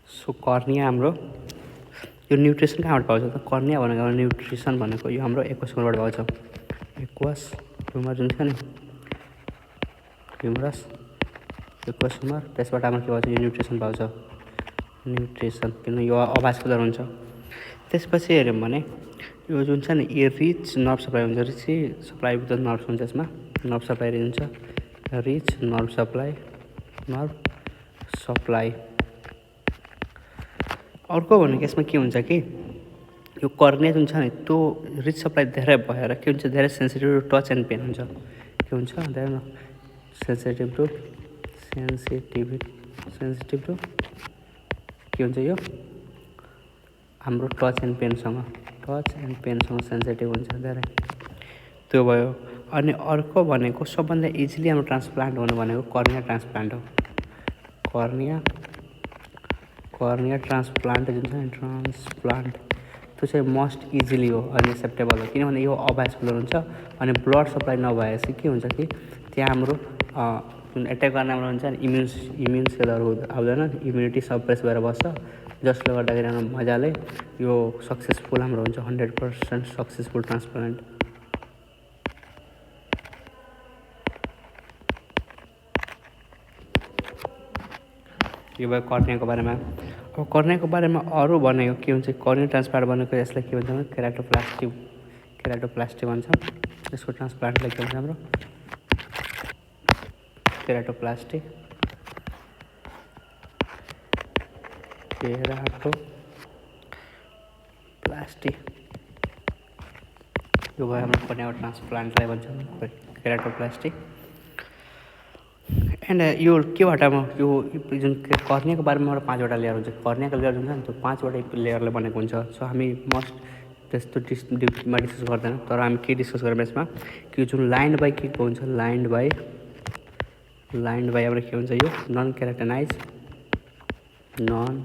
So cornea हाम्रो यो nutrition कहाँबाट पाउँछ त? कर्निया भनेको न्युट्रिसन भनेको यो हाम्रो एक्वस ह्युमरबाट पाउँछ। एक्वस ह्युमर जुन छ नि, ह्युमरस एक्वस ह्युमर, त्यसबाट हाम्रो के पाउँछ? यो न्युट्रिसन पाउँछ। न्युट्रिसन किन यो अभास्कुलर हुन्छ। त्यसपछि हेऱ्यौँ भने यो जुन छ नि, यो रिच नर्भ सप्लाई हुन्छ। रिच सप्लाई विथ नर्भ हुन्छ। यसमा नर्भ सप्लाई हुन्छ। Rich nerve supply. अर्को भनेको यसमा के हुन्छ कि यो कर्निया जुन छ नि, त्यो रिच सप्लाई धेरै भएर के हुन्छ, धेरै sensitive to touch and pain हुन्छ। के हुन्छ? धेरै सेन्सिटिभ टु के हुन्छ? यो हाम्रो टच एन्ड पेनसँग सेन्सिटिभ हुन्छ धेरै। त्यो भयो। अनि अर्को भनेको सबभन्दा इजिली हाम्रो ट्रान्सप्लान्ट हुनु भनेको कर्निया ट्रान्सप्लान्ट हो। कर्निया ट्रान्सप्लान्ट जुन छ नि, ट्रान्सप्लान्ट त्यो चाहिँ मोस्ट इजिली हो, अनएक्सेप्टेबल हो। किनभने यो अभास्कुलर हुन्छ अनि ब्लड सप्लाई नभएपछि के हुन्छ कि त्यहाँ हाम्रो जुन एट्याक गर्ने हाम्रो हुन्छ नि, इम्युन सेलहरू आउँदैन, इम्युनिटी सप्रेस भएर बस्छ, जसले गर्दाखेरि हाम्रो मजाले यो सक्सेसफुल हाम्रो हुन्छ। 100% सक्सेसफुल ट्रान्सप्लान्ट। यो भयो कर्नियाको बारेमा। अब कर्नियाको बारेमा अरू भनेको के हुन्छ? कर्निया ट्रान्सप्लान्ट भनेको यसलाई के भन्छ भने केराटोप्लास्टी भन्छ। यसको ट्रान्सप्लान्टलाई के भन्छ? हाम्रो केराटोप्लास्टी। यो भयो हाम्रो कर्नियाको ट्रान्सप्लान्टलाई भन्छ केराटोप्लास्टी। एन्ड यो केबाट यो जुन कर्नियाको बारेमा हाम्रो 5वटा लेयर हुन्छ। कर्नियाको लेयर जुन छ नि, त्यो 5वटा लेयरले बनेको हुन्छ। सो हामी मस्ट त्यस्तो डिपमा डिस्कस गर्दैन, तर हामी के डिस्कस गरौँ यसमा कि जुन लाइन बाई के हुन्छ, लाइन बाई हाम्रो के हुन्छ? यो नन केराटिनाइज्ड नन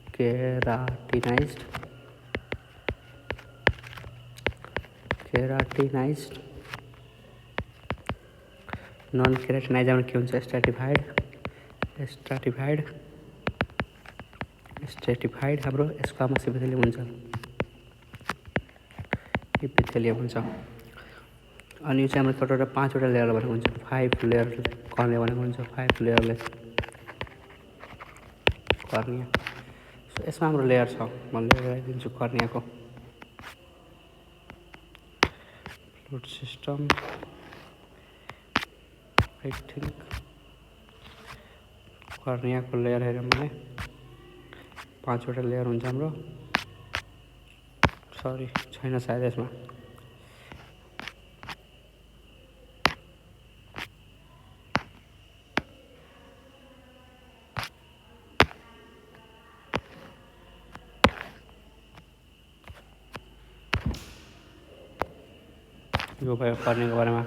केराटिनाइज हाम्रो के हुन्छ? स्ट्राटिफाइड हाम्रो स्क्वामस इपिथेलियम हुन्छ। अनि यो चाहिँ हाम्रो टोटल 5वटा लेयर भनेको हुन्छ। 5 लेयर कर्निया भनेको हुन्छ। 5 लेयरले कर्निया। सो यसमा हाम्रो लेयर छ, म लेयर लगाइदिन्छु कर्नियाको। फ्लुइड सिस्टम, आई थिङ्क कर्नियाको लेयर हेऱ्यौँ भने 5वटा लेयर हुन्छ हाम्रो। सरी, छैन सायद यसमा। यो भयो कर्नियाको बारेमा।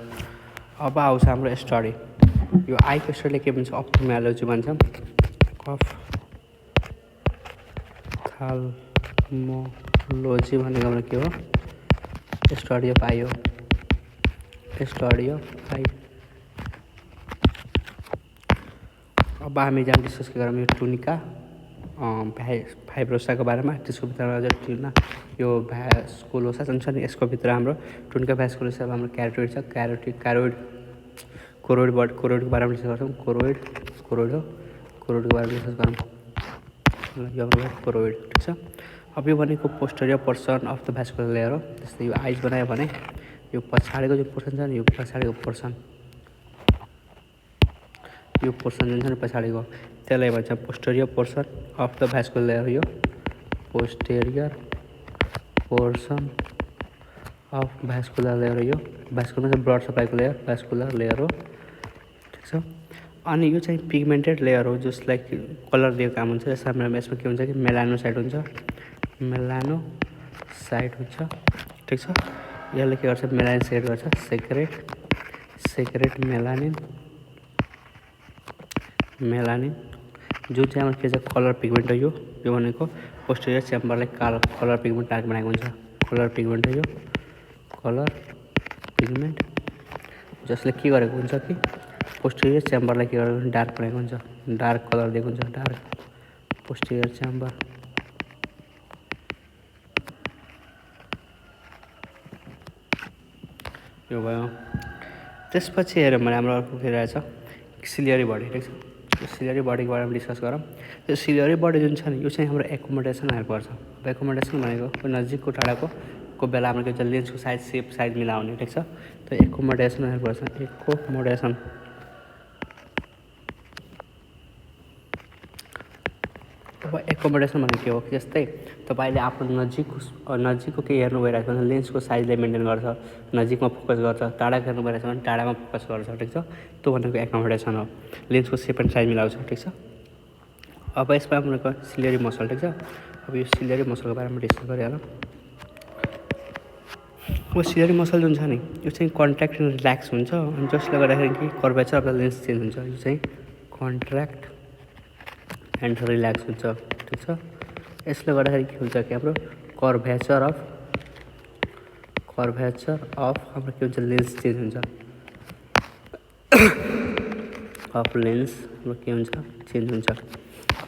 अब आउँछ हाम्रो स्टडी। यो आईको स्टडीले के भन्छ? अप्थोमेलोजी भन्छ। अप्थाल्मोलोजी भनेको हाम्रो के हो? स्टडी अफ आई हो। अब हामी जहाँ डिस्कस गरौँ यो टुनिका फाइब्रोसाको बारेमा। त्यसको भित्रमा चाहिँ यो भ्यास्कुलोसा जुन छ नि, यसको भित्र हाम्रो टुनिका भ्यास्कुलोसा हाम्रो क्यारोटिड छ। कोरोइडको बारेमा डिस्कस गर्छौँ। कोरोइडको बारेमा डिस्कस गरौँ। यो हाम्रो कोरोइड, ठिक छ। अब यो भनेको posterior portion of the vascular layer हो। जस्तै यो आइज बनायो भने यो पछाडिको जुन पोर्सन छ नि, यो पछाडिको पोर्सन जुन छ नि पछाडिको, त्यसलाई भन्छ posterior portion of the vascular layer. यो posterior portion of vascular layer हो। यो भ्यास्कुलर चाहिँ ब्लड सप्लाईको लेयर, भ्यास्कुलर लेयर हो, ठिक छ। अनि यो चाहिँ पिगमेन्टेड लेयर हो, जसलाई कलर दिएको काम हुन्छ। यसमा के हुन्छ कि मेलानोसाइट हुन्छ, ठिक छ। यसले के गर्छ? मेलानिन सेक्रेट गर्छ, सेक्रेट मेलानिन जुन चाहिँ हाम्रो के छ? कलर पिगमेन्ट हो। यो भनेको पोस्टेरियर चेम्बरलाई कलर पिगमेन्ट डार्क बनाएको हुन्छ। कलर पिगमेन्ट हो यो, कलर पिगमेन्ट, जसले के गरेको हुन्छ कि पोस्टेरियर चेम्बरलाई के गरेको हुन्छ? डार्क बनाएको हुन्छ, डार्क कलर दिएको हुन्छ, डार्क पोस्टियर च्याम्बर यो भयो। त्यसपछि हेऱ्यौँ भने हाम्रो अर्को के रहेछ सिलियरी बडी, ठिक छ। यो सिलियरी बडीको बारेमा डिस्कस गरौँ। यो सिलियरी बडी जुन छ नि यो चाहिँ हाम्रो एकोमोडेसन हेर्नुपर्छ। एकोमोडेसन भनेको नजिकको टाढाको बेला हाम्रो के भन्छ लेन्सको साइज सेप साइज मिलाउने, ठिक छ। त्यो एकोमोडेसन हेर्नुपर्छ। एकोमोडेसन अब एकोमोडेसन भनेको के हो जस्तै तपाईँले आफ्नो नजिकको केही हेर्नु भइरहेको छ भने लेन्सको साइजलाई मेन्टेन गर्छ, नजिकमा फोकस गर्छ, टाढाको हेर्नु भइरहेको छ भने टाढामा फोकस गर्छ, ठिक छ। त्यो भनेको एकोमोडेसन हो, लेन्सको सेप एन्ड साइज मिलाउँछ, ठिक छ। अब यसमा भनेको सिलियरी मसल, ठिक छ। अब यो सिलियरी मसलको बारेमा डिस्कस गरिहालौँ। अब सिलियरी मसल जुन छ नि यो चाहिँ कन्ट्र्याक्ट एन्ड रिल्याक्स हुन्छ अनि जसले गर्दाखेरि कि curvature of the lens change हुन्छ। यो चाहिँ कन्ट्र्याक्ट एन्ड रिल्याक्स हुन्छ, ठिक छ। यसले गर्दाखेरि के हुन्छ कि हाम्रो कर्भेचर अफ हाम्रो के हुन्छ लेन्स चेन्ज हुन्छ, अफ लेन्स हाम्रो के हुन्छ चेन्ज हुन्छ।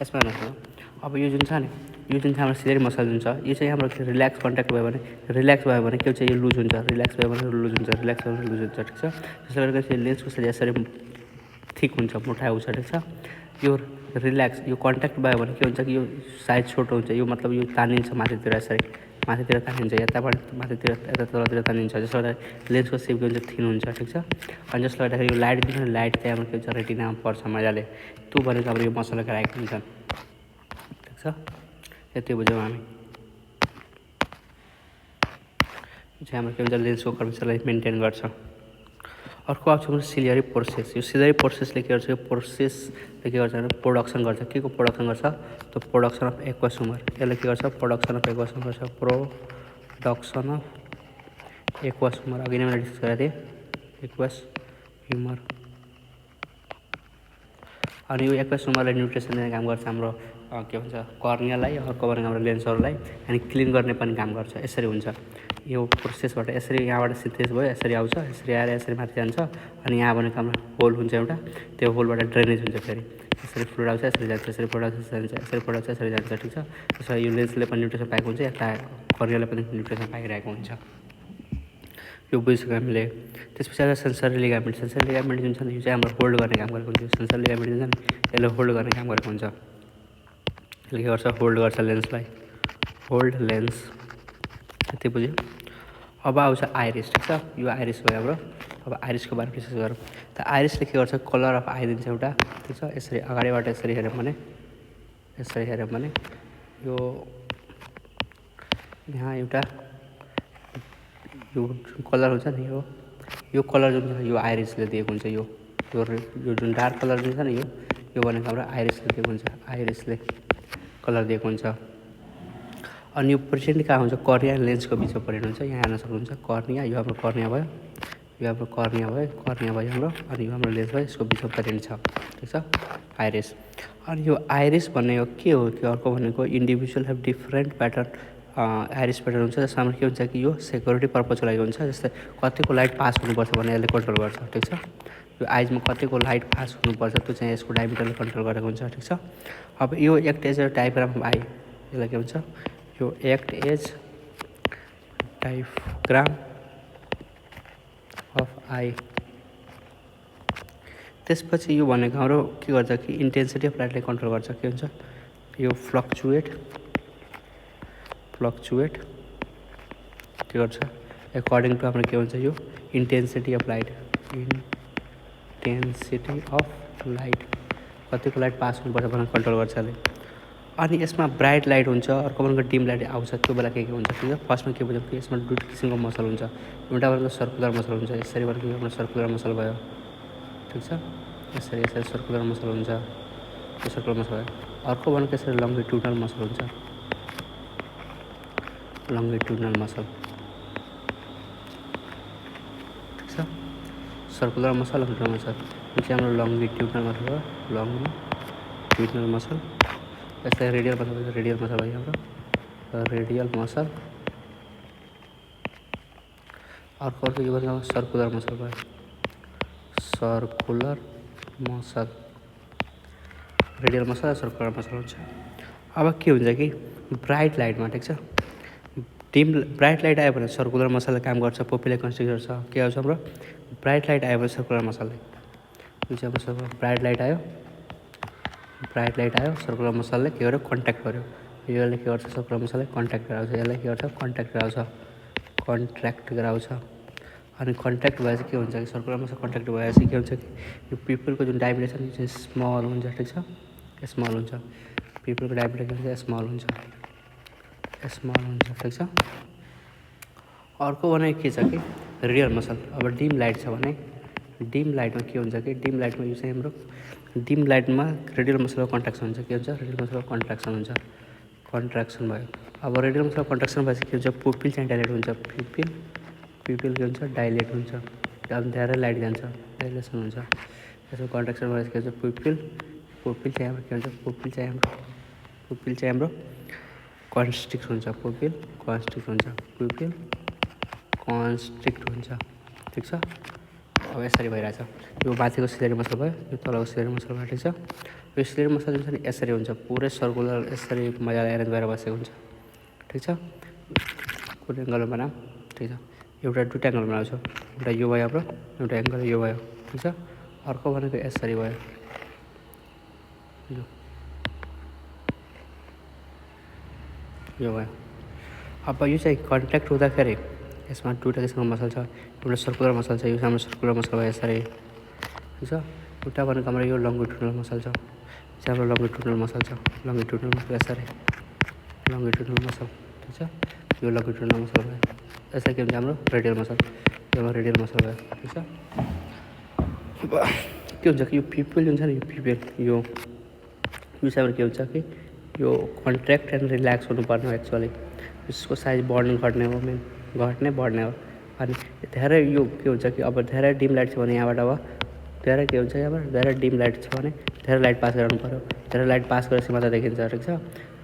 यसमा हेर्नुहोस् न अब यो जुन छ नि यो जुन चाहिँ हाम्रो सिलियरी मसल जुन छ यो चाहिँ हाम्रो रिल्याक्स कन्ट्र्याक्ट भयो भने के हुन्छ यो लुज हुन्छ, रिल्याक्स भयो भने लुज हुन्छ, रिल्याक्स भयो भने लुज हुन्छ, ठिक छ। त्यसले गर्दाखेरि लेन्सको साइज यसरी थिक हुन्छ, मोटा हुन्छ, ठिक छ। यो रिल्याक्स यो कन्ट्याक्ट भयो भने के हुन्छ कि यो साइज छोटो हुन्छ, यो मतलब यो तानिन्छ माथितिर, यसरी माथितिर तानिन्छ, यताबाट माथितिर यता तलतिर तानिन्छ, जसले गर्दा लेन्सको सेप के हुन्छ थिन हुन्छ, ठिक छ। अनि जसले गर्दाखेरि यो लाइट जुन लाइट चाहिँ हाम्रो के हुन्छ रेटिनामा पर्छ मजाले, त्यो भनेको अब यो मसलका राखेको हुन्छ, ठिक छ। यति बुझ्यौँ हामी। यो चाहिँ हाम्रो के हुन्छ लेन्सको कर्भेचरलाई मेन्टेन गर्छ। अर्को आउँछ भने सिलियरी प्रोसेस। यो सिलियरी प्रोसेसले के गर्छ, यो प्रोसेसले के गर्छ भने प्रोडक्सन गर्छ। के को प्रोडक्सन गर्छ, त्यो प्रोडक्सन अफ एक्वस ह्युमर। यसले के गर्छ प्रोडक्सन अफ एक्वस ह्युमर गर्छ, प्रोडक्सन अफ एक्वस ह्युमर। अघि नै मैले डिस्कस गरेको थिएँ एक्वस ह्युमर। अनि यो एक्वस ह्युमरलाई न्युट्रिसन दिने काम गर्छ हाम्रो के भन्छ कर्नियालाई, अर्को भनेको हाम्रो लेन्सहरूलाई, अनि क्लिन गर्ने पनि काम गर्छ। यसरी हुन्छ यो प्रोसेसबाट, यसरी यहाँबाट सिन्थेस भयो, यसरी आउँछ, यसरी आएर यसरी माथि जान्छ, अनि यहाँ भनेको हाम्रो होल हुन्छ एउटा, त्यो होलबाट ड्रेनेज हुन्छ, फेरि यसरी फ्लुइड आउँछ, यसरी जान्छ, यसरी फ्लुइड आउँछ, यसरी जान्छ, यसरी फ्लुइड आउँछ, यसरी जान्छ, ठिक छ। त्यसमा यो लेन्सले पनि न्युट्रिसन पाएको हुन्छ, यता कर्नियाले पनि न्युट्रिसन पाइरहेको हुन्छ। यो बुझिसक्यो हामीले। त्यसपछि आएर सेन्सरी लिगामेन्ट। सेन्सरी लिगामेन्ट जुन छ नि यो चाहिँ हाम्रो होल्ड गर्ने काम गरेको हुन्छ। सेन्सरी लिगामेन्ट जुन छ नि यसले होल्ड गर्ने काम गरेको हुन्छ। यसले के गर्छ होल्ड गर्छ लेन्सलाई, होल्ड लेन्स। यति बुझ्यो। अब आउँछ आइरिस, ठिक छ। यो आइरिस भयो हाम्रो। अब आइरिसको बारेमा डिस्कस गरौँ। त आइरिसले के गर्छ कलर अफ आई दिन्छ एउटा, ठिक छ। यसरी अगाडिबाट यसरी हेऱ्यौँ भने यो यहाँ एउटा यो जुन कलर हुन्छ नि यो कलर जुन छ यो आइरिसले दिएको हुन्छ। यो जुन डार्क कलर जुन छ नि यो भनेको हाम्रो आइरिसले दिएको हुन्छ, आइरिसले कलर दिएको हुन्छ। अनि यो प्रेजेन्ट कहाँ हुन्छ कर्निया लेन्सको बिचमा परेको हुन्छ। यहाँ हेर्न सक्नुहुन्छ कर्निया, यो हाम्रो कर्निया भयो, यो हाम्रो कर्निया भयो हाम्रो, अनि यो हाम्रो लेन्स भयो, यसको बिचमा परेको छ, ठिक छ आइरिस। अनि यो आइरिस भन्ने के हो कि अर्को भनेको individual have different pattern iris pattern हुन्छ। जसमा हाम्रो के हुन्छ कि यो सेक्युरिटी पर्पजको लागि हुन्छ। जस्तै कतिको लाइट पास हुनुपर्छ भने यसले कन्ट्रोल गर्छ, ठिक छ। यो आइजमा कतिको लाइट पास हुनुपर्छ त्यो चाहिँ यसको डायमिटरले कन्ट्रोल गरेको हुन्छ, ठिक छ। अब यो act as a diagram of eye, यसलाई के भन्छ यो act as diagram of eye. त्यसपछि यो भनेको हाम्रो के गर्छ कि इन्टेन्सिटी अफ लाइटलाई कन्ट्रोल गर्छ। के हुन्छ यो फ्लक्चुएट के गर्छ एकर्डिङ टु हाम्रो के भन्छ यो इन्टेन्सिटी अफ लाइट, कतिको लाइट पास हुनुपर्छ भनेर कन्ट्रोल गर्छ यसले। अनि यसमा ब्राइट लाइट हुन्छ, अर्को भनेको डिम लाइट आउँछ, त्यो बेला के हुन्छ ठिक छ। फर्स्टमा के बुझ्यौँ कि यसमा दुई किसिमको मसल हुन्छ। एउटा भनेको सर्कुलर मसल हुन्छ, यसरी भनेको हाम्रो सर्कुलर मसल भयो, ठिक छ। यसरी सर्कुलर मसल हुन्छ, यो सर्कुलर मसल भयो। अर्को भनेको यसरी लङ्गिट्युडनल मसल हुन्छ, लङ्गिट्युडनल मसल, ठिक छ। सर्कुलर मसल, लङ्गिट्युडनल मसल, यो चाहिँ हाम्रो लङ्गिट्युडनल मसल हो, लङ्गिट्युडनल मसल। यस्तै रेडियल मसल भयो हाम्रो रेडियल मसल। अर्को यो भनेको सर्कुलर मसल भयो, सर्कुलर मसल, रेडियल मसल र सर्कुलर मसल हुन्छ। अब के हुन्छ कि ब्राइट लाइटमा ठिक छ ब्राइट लाइट आयो भने सर्कुलर मसलले काम गर्छ पोपिलर कन्स्ट्रिक्टर छ के आउँछ हाम्रो ब्राइट लाइट आयो भने सर्कुलर मसलले जुन चाहिँ हाम्रो ब्राइट लाइट आयो सर्कुलर मसलले के गर्यो कन्ट्याक्ट गर्यो यसले के गर्छ सर्कुलर मसलले कन्ट्याक्ट गराउँछ यसले के गर्छ कन्ट्र्याक्ट गराउँछ अनि कन्ट्याक्ट भएपछि के हुन्छ कि सर्कुलर मसल कन्ट्याक्ट भएपछि के हुन्छ कि यो पिपलको जुन डायमिटर छ नि चाहिँ स्मल हुन्छ ठिक छ स्मल हुन्छ पिपलको डायमिटर के हुन्छ स्मल हुन्छ ठिक छ अर्को भने के छ कि रेडियल मसल अब डिम लाइट छ भने डिम लाइटमा के हुन्छ कि डिम लाइटमा यो चाहिँ हाम्रो डिम लाइटमा रेडियल मसलको कन्ट्राक्सन हुन्छ के हुन्छ रेडियल मसलको कन्ट्राक्सन भयो अब रेडियल मसलको कन्ट्राक्सन भएपछि के हुन्छ पुपिल चाहिँ डाइलेट हुन्छ पिपल के हुन्छ डाइलेट हुन्छ अब धेरै लाइट जान्छ डाइलेसन हुन्छ त्यसको कन्ट्राक्सन भएपछि के हुन्छ पुपिल चाहिँ हाम्रो के हुन्छ पुपिल चाहिँ हाम्रो कन्स्ट्रिक्ट हुन्छ पुपिल कन्स्ट्रिक्ट हुन्छ ठिक छ अब यसरी भइरहेछ यो माथिको सिलेरी मसल भयो यो तलको सिलेरी मसल भयो ठिक छ यो सिलेरी मसल जुन छ नि यसरी हुन्छ पुरै सर्कुलर यसरी मजाले एरेन्ज भएर बसेको हुन्छ ठिक छ कुन एङ्गलमा बनाऊ ठिक छ एउटा दुईवटा एङ्गल बनाउँछु एउटा यो भयो हाम्रो एउटा एङ्गल यो भयो ठिक छ अर्को भनेको यसरी भयो यो भयो अब यो चाहिँ कन्ट्याक्ट हुँदाखेरि यसमा दुईवटा किसिमको मसल छ एउटा सर्कुलर मसल छ यो हाम्रो सर्कुलर मसल भयो यसरी ठिक छ एउटा भनेको हाम्रो यो लङ्गिट्युडनल मसल छ चाहिँ हाम्रो लङ्गिट्युडनल मसल छ लङ्गिट्युडनल मसल यसरी लङ्गिट्युडनल मसल ठिक छ यो लङ्गिट्युडनल मसल भयो यसरी के हुन्छ हाम्रो रेडियल मसल यो रेडियल मसल भयो ठिक छ अब के हुन्छ कि यो पिपल हुन्छ नि यो पिपल यो चाहिँ के हुन्छ कि यो कन्ट्र्याक्ट एन्ड रिल्याक्स हुनुपर्ने हो एक्चुअली यसको साइज बढ्ने घट्ने हो मेन घट्ने बढ्ने हो अनि धेरै यो के हुन्छ कि अब धेरै डिम लाइट छ भने यहाँबाट अब धेरै के हुन्छ यहाँबाट धेरै डिम लाइट छ भने धेरै लाइट पास गराउनु पऱ्यो धेरै लाइट पास गरेपछि मात्र देखिन्छ ठिक छ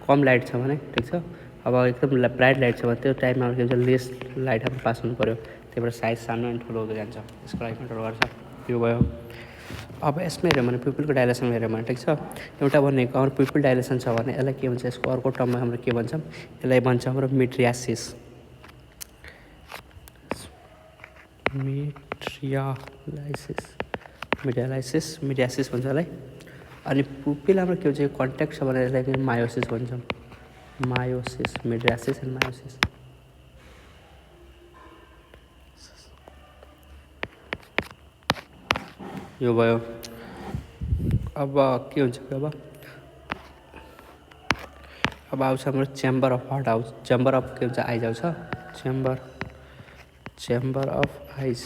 कम लाइट छ भने ठिक छ अब एकदम ब्राइट लाइट छ भने त्यो टाइममा के हुन्छ लेस लाइट हाम्रो पास हुनु पऱ्यो त्यही भएर साइज सानो अनि ठुलो हुँदै जान्छ यसको लागि कन्ट्रोल गर्छ यो भयो अब यसमा हेऱ्यो भने पिपलको डाइलेसन हेऱ्यो भने ठिक छ एउटा भनेको हाम्रो पिपल डाइलेसन छ भने यसलाई के भन्छ यसको अर्को टर्ममा हाम्रो के भन्छौँ यसलाई भन्छ हाम्रो मिड्रियासिस मिडियासिस भन्छ यसलाई अनि पुपिल हाम्रो के हुन्छ कन्ट्याक्ट छ भने यसलाई मायोसिस भन्छौँ मिडियासिस एन्ड मायोसिस यो भयो अब के हुन्छ कि अब आउँछ हाम्रो चेम्बर अफ हार्ट आउँछ चेम्बर अफ के हुन्छ आइज आउँछ चेम्बर अफ आइज